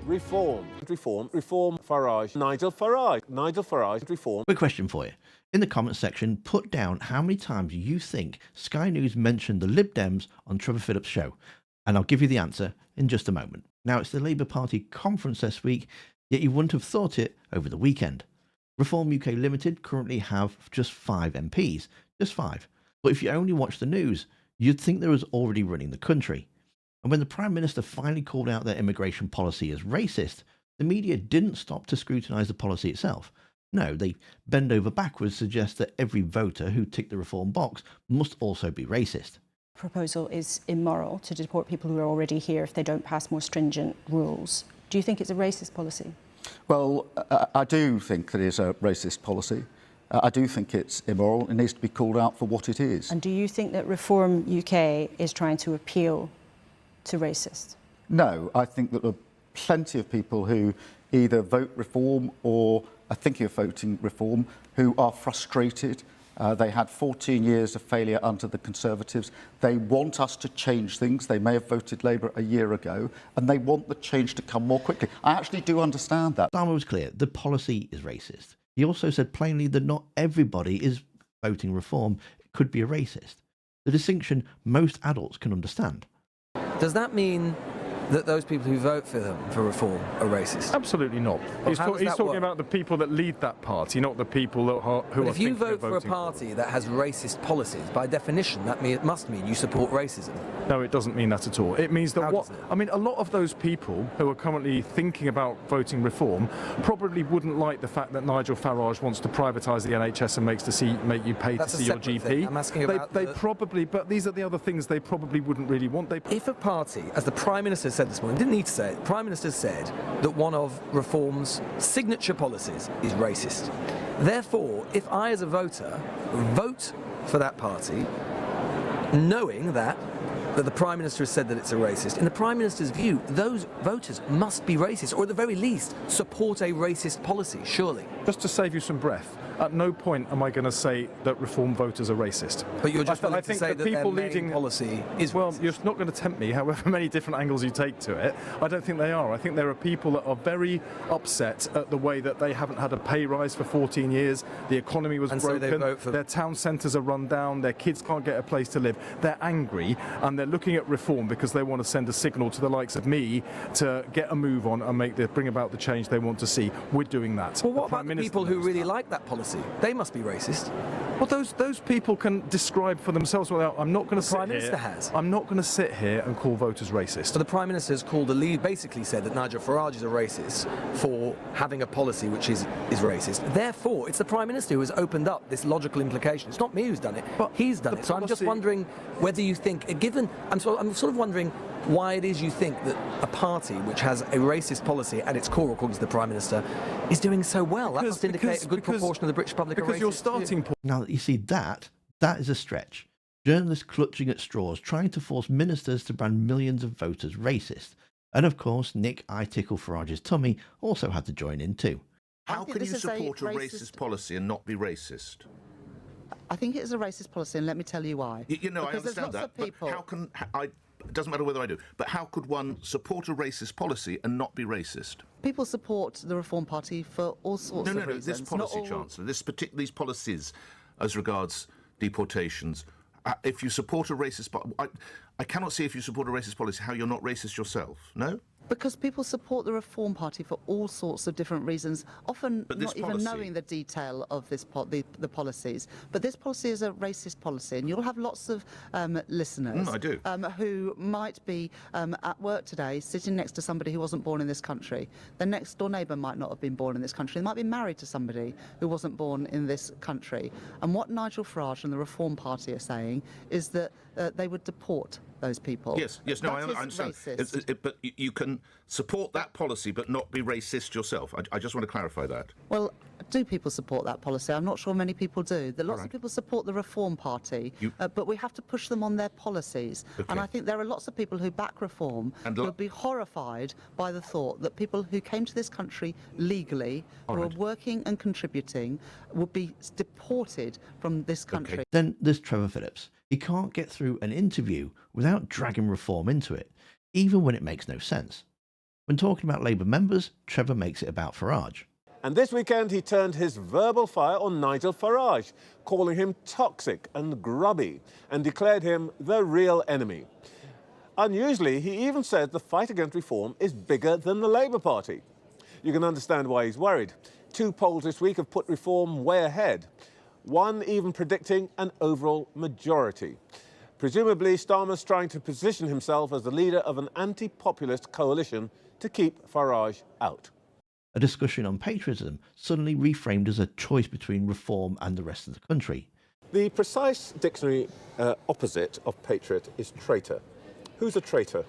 Reform, Farage, Nigel Farage, Reform. Quick question for you. In the comments section, put down how many times you think Sky News mentioned the Lib Dems on Trevor Phillips' show, and I'll give you the answer in just a moment. Now, it's the Labour Party conference this week, yet you wouldn't have thought it over the weekend. Reform UK Limited currently have just 5 MPs, just 5. But if you only watch the news, you'd think they was already running the country. And when the Prime Minister finally called out their immigration policy as racist, the media didn't stop to scrutinise the policy itself. No, they bend over backwards to suggest that every voter who ticked the reform box must also be racist. Proposal is immoral to deport people who are already here if they don't pass more stringent rules. Do you think it's a racist policy? Well, I do think that it is a racist policy. I do think it's immoral. It needs to be called out for what it is. And do you think that Reform UK is trying to appeal to racists? No, I think that there are plenty of people who either vote Reform or are thinking of voting Reform who are frustrated. They had 14 years of failure under the Conservatives. They want us to change things. They may have voted Labour a year ago, and they want the change to come more quickly. I actually do understand that. Starmer was clear, the policy is racist. He also said plainly that not everybody is voting Reform. It could be a racist. The distinction most adults can understand. Does that mean that those people who vote for Reform are racist? Absolutely not. He's talking about the people that lead that party, not the people that are, who but are if you thinking of vote for a party that has racist policies, by definition, it must mean you support racism. No, it doesn't mean that at all. It means that How I mean, a lot of those people who are currently thinking about voting Reform probably wouldn't like the fact that Nigel Farage wants to privatise the NHS and make you pay to see your GP. Thing. I'm asking about probably, but these are the other things they probably wouldn't really want. If a party, as the Prime Minister said this morning, didn't need to say it, the Prime Minister said that one of Reform's signature policies is racist. Therefore, if I as a voter vote for that party, knowing that the Prime Minister has said that it's a racist, in the Prime Minister's view, those voters must be racist, or at the very least, support a racist policy, surely. Just to save you some breath, at no point am I going to say that Reform voters are racist. But you're just willing to say that that people their main leading policy is well, racist. you're not going to tempt me, however many different angles you take to it. I don't think they are. I think there are people that are very upset at the way that they haven't had a pay rise for 14 years. The economy was broken. So they vote for... Their town centres are run down. Their kids can't get a place to live. They're angry, and they're looking at Reform because they want to send a signal to the likes of me to get a move on and bring about the change they want to see. We're doing that. Well, what about the people who really like that policy? They must be racist. Well, those people can describe for themselves. Well, I'm not going to sit Prime here. Minister has. I'm not going to sit here and call voters racist. But the Prime Minister has called the lead, basically said that Nigel Farage is a racist for having a policy which is racist. Therefore, it's the Prime Minister who has opened up this logical implication. It's not me who's done it, but he's done it. So I'm just wondering whether you think, I'm sort of wondering why it is you think that a party which has a racist policy at its core, according to the Prime Minister, is doing so well. That must indicate a good proportion of the British public are racist. Because your starting point... Now, you see, that is a stretch. Journalists clutching at straws, trying to force ministers to brand millions of voters racist. And of course, Nick, I tickle Farage's tummy, also had to join in too. How can you support a racist policy and not be racist? I think it is a racist policy, and let me tell you why. You know, I understand that, but how can... It doesn't matter whether I do, but how could one support a racist policy and not be racist? People support the Reform Party for all sorts of reasons. This policy, Chancellor, these policies as regards deportations, if you support a racist... I cannot see if you support a racist policy how you're not racist yourself, no? Because people support the Reform Party for all sorts of different reasons, often not even knowing the detail of this the policies. But this policy is a racist policy, and you'll have lots of listeners who might be at work today sitting next to somebody who wasn't born in this country. Their next door neighbour might not have been born in this country. They might be married to somebody who wasn't born in this country. And what Nigel Farage and the Reform Party are saying is that they would deport those people. Yes, no, I understand. But you can support that policy but not be racist yourself. I just want to clarify that. Well, do people support that policy? I'm not sure many people do. Lots of people support the Reform Party, but we have to push them on their policies. Okay. And I think there are lots of people who back Reform and who would be horrified by the thought that people who came to this country legally, who are working and contributing, would be deported from this country. Okay. Then there's Trevor Phillips. He can't get through an interview without dragging Reform into it, even when it makes no sense. When talking about Labour members, Trevor makes it about Farage. And this weekend he turned his verbal fire on Nigel Farage, calling him toxic and grubby, and declared him the real enemy. Unusually, he even said the fight against reform is bigger than the Labour Party. You can understand why he's worried. 2 polls this week have put reform way ahead, one even predicting an overall majority. Presumably, Starmer's trying to position himself as the leader of an anti-populist coalition to keep Farage out. A discussion on patriotism suddenly reframed as a choice between reform and the rest of the country. The precise dictionary opposite of patriot is traitor. Who's a traitor?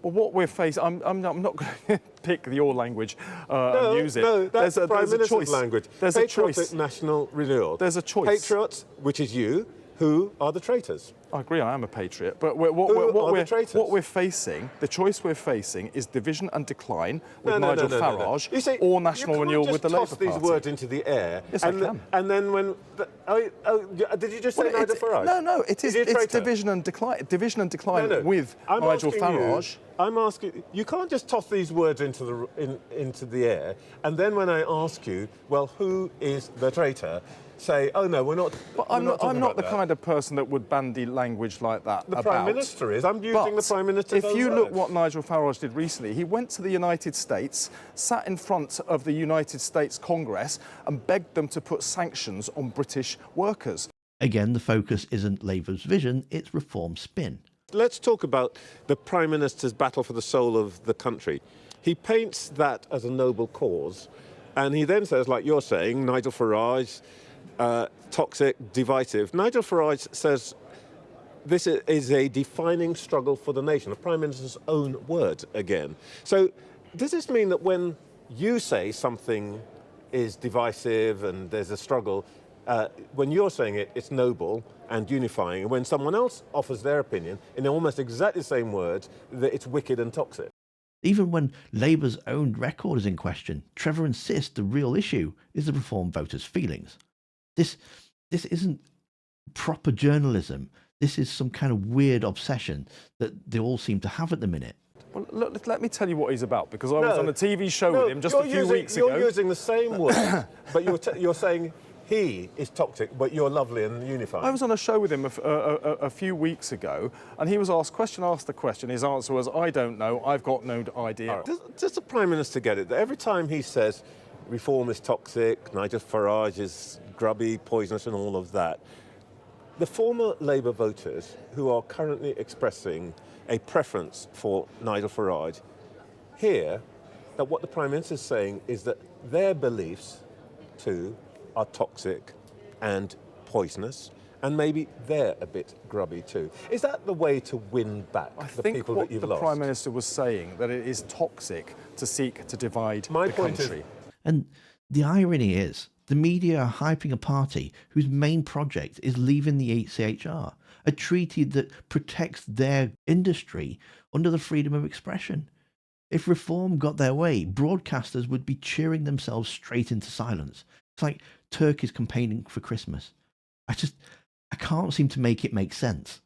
Well, what we're facing, I'm not going to pick your language and use it. No, that's the Prime Minister's language. There's Patriotic a choice. national renewal. There's a choice. Patriots, which is you, who are the traitors. I agree, I am a patriot, but Who are the traitors? what we're facing, the choice we're facing is division and decline with No, Nigel no. Farage, You see, or national renewal with the Labour Party. You can't just toss these words into the air. Yes, I can. And then when... did you just say Nigel Farage? No, it's division and decline with Nigel Farage. I'm asking, you can't just toss these words into the air, and then when I ask you, well, who is the traitor, say, oh no, we're not. But I'm not the kind of person that would bandy language like that. The Prime Minister is. I'm using the Prime Minister's If you own look words. what Nigel Farage did recently, he went to the United States, sat in front of the United States Congress, and begged them to put sanctions on British workers. Again, the focus isn't Labour's vision, it's reform spin. Let's talk about the Prime Minister's battle for the soul of the country. He paints that as a noble cause, and he then says, like you're saying, Nigel Farage, toxic, divisive. Nigel Farage says this is a defining struggle for the nation, the Prime Minister's own words again. So does this mean that when you say something is divisive and there's a struggle, when you're saying it, it's noble and unifying, and when someone else offers their opinion in almost exactly the same words, that it's wicked and toxic? Even when Labour's own record is in question, Trevor insists the real issue is the Reform voters' feelings. This isn't proper journalism. This is some kind of weird obsession that they all seem to have at the minute. Well, look, let me tell you what he's about, because I was on a TV show with him just a few weeks ago. You're using the same word, but you're saying he is toxic, but you're lovely and unifying. I was on a show with him a few weeks ago, and he was asked a question. His answer was, I don't know, I've got no idea. Does the Prime Minister get it that every time he says reform is toxic, Nigel Farage is grubby, poisonous and all of that, the former Labour voters who are currently expressing a preference for Nigel Farage hear that what the Prime Minister is saying is that their beliefs too are toxic and poisonous, and maybe they're a bit grubby too. Is that the way to win back the people that you've lost? I think what the Prime Minister was saying, that it is toxic to seek to divide the country. And the irony is, the media are hyping a party whose main project is leaving the ECHR, a treaty that protects their industry under the freedom of expression. If reform got their way, broadcasters would be cheering themselves straight into silence. It's like turkeys campaigning for Christmas. I can't seem to make it make sense.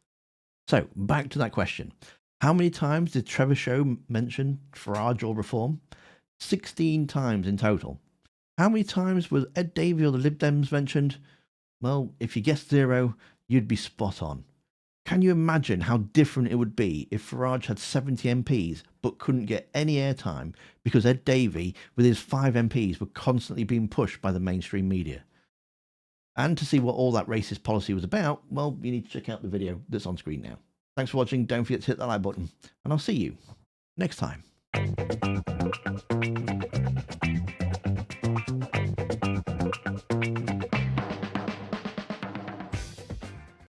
So, back to that question. How many times did Trevor Show mention Farage or reform? 16 times in total. How many times was Ed Davey or the Lib Dems mentioned? Well, if you guessed 0, you'd be spot on. Can you imagine how different it would be if Farage had 70 MPs but couldn't get any airtime because Ed Davey, with his 5 MPs, were constantly being pushed by the mainstream media? And to see what all that racist policy was about, well, you need to check out the video that's on screen now. Thanks for watching. Don't forget to hit that like button, and I'll see you next time.